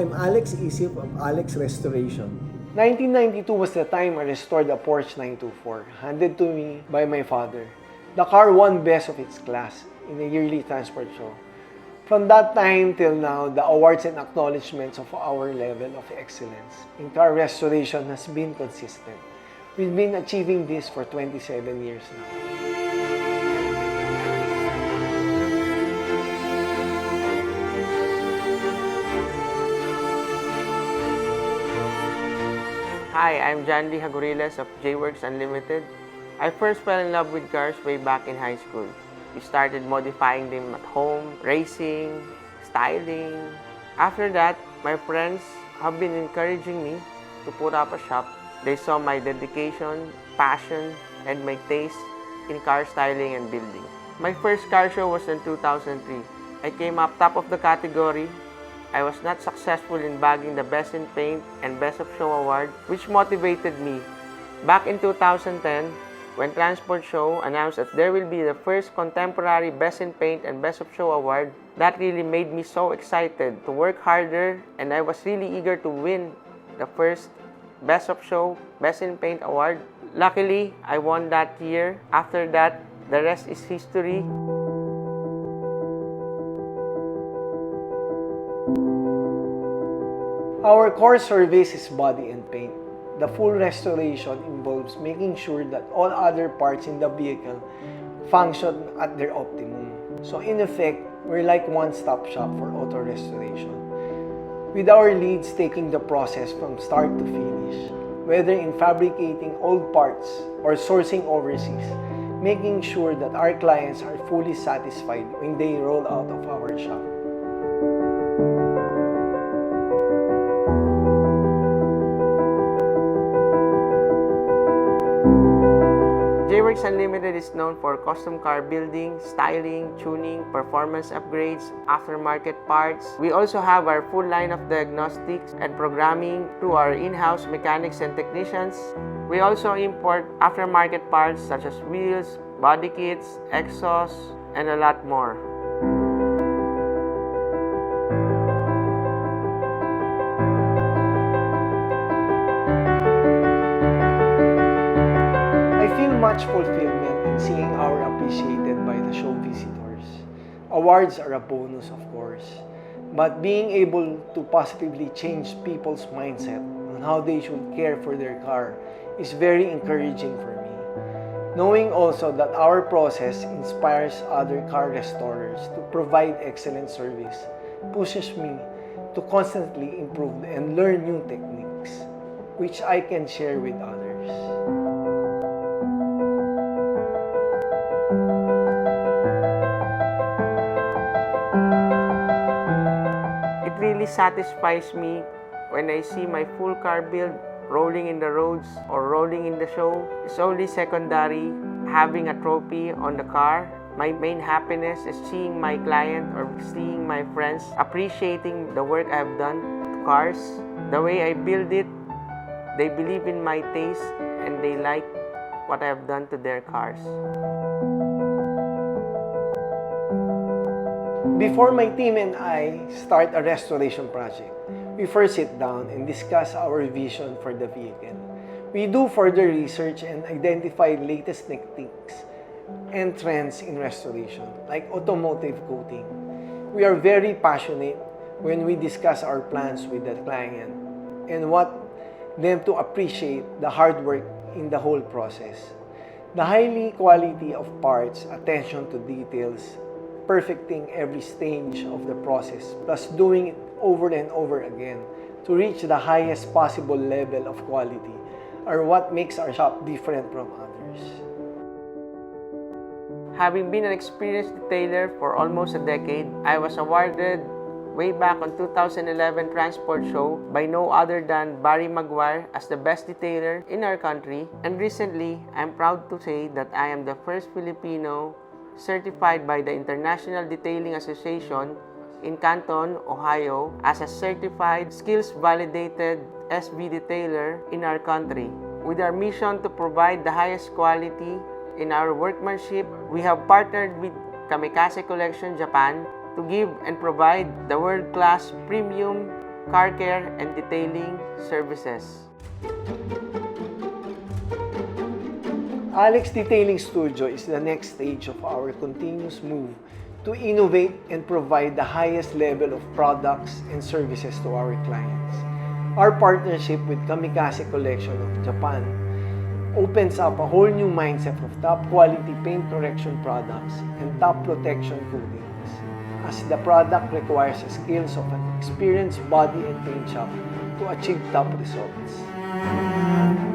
I'm Alex Isip of Alex Restoration. 1992 was the time I restored a Porsche 924, handed to me by my father. The car won best of its class in a yearly transport show. From that time till now, the awards and acknowledgements of our level of excellence in car restoration has been consistent. We've been achieving this for 27 years now. Hi, I'm Jandy Haguriles of Jworks Unlimited. I first fell in love with cars way back in high school. We started modifying them at home, racing, styling. After that, my friends have been encouraging me to put up a shop. They saw my dedication, passion, and my taste in car styling and building. My first car show was in 2003. I came up top of the category. I was not successful in bagging the Best in Paint and Best of Show award, which motivated me. Back in 2010, when Transport Show announced that there will be the first contemporary Best in Paint and Best of Show award, that really made me so excited to work harder, and I was really eager to win the first Best of Show, Best in Paint award. Luckily, I won that year. After that, the rest is history. Our core service is body and paint. The full restoration involves making sure that all other parts in the vehicle function at their optimum. So in effect, we're like one-stop shop for auto restoration, with our leads taking the process from start to finish, whether in fabricating old parts or sourcing overseas, making sure that our clients are fully satisfied when they roll out of our shop. Jworks Unlimited is known for custom car building, styling, tuning, performance upgrades, aftermarket parts. We also have our full line of diagnostics and programming through our in-house mechanics and technicians. We also import aftermarket parts such as wheels, body kits, exhausts, and a lot more. Much fulfillment in seeing our appreciated by the show visitors. Awards are a bonus, of course, but being able to positively change people's mindset on how they should care for their car is very encouraging for me. Knowing also that our process inspires other car restorers to provide excellent service pushes me to constantly improve and learn new techniques, which I can share with others. It really satisfies me when I see my full car build rolling in the roads or rolling in the show. It's only secondary having a trophy on the car. My main happiness is seeing my client or seeing my friends appreciating the work I've done to cars. The way I build it, they believe in my taste and they like what I've done to their cars. Before my team and I start a restoration project, we first sit down and discuss our vision for the vehicle. We do further research and identify latest techniques and trends in restoration, like automotive coating. We are very passionate when we discuss our plans with the client and want them to appreciate the hard work in the whole process. The highly quality of parts, attention to details, perfecting every stage of the process, plus doing it over and over again to reach the highest possible level of quality are what makes our shop different from others. Having been an experienced detailer for almost a decade, I was awarded way back on 2011 Transport Show by no other than Barry Maguire as the best detailer in our country. And recently, I'm proud to say that I am the first Filipino certified by the International Detailing Association in Canton, Ohio as a certified skills validated SB detailer in our country. With our mission to provide the highest quality in our workmanship, we have partnered with Kamikaze Collection Japan to give and provide the world-class premium car care and detailing services. Alex Detailing Studio is the next stage of our continuous move to innovate and provide the highest level of products and services to our clients. Our partnership with Kamikaze Collection of Japan opens up a whole new mindset of top quality paint correction products and top protection coatings, as the product requires the skills of an experienced body and paint shop to achieve top results.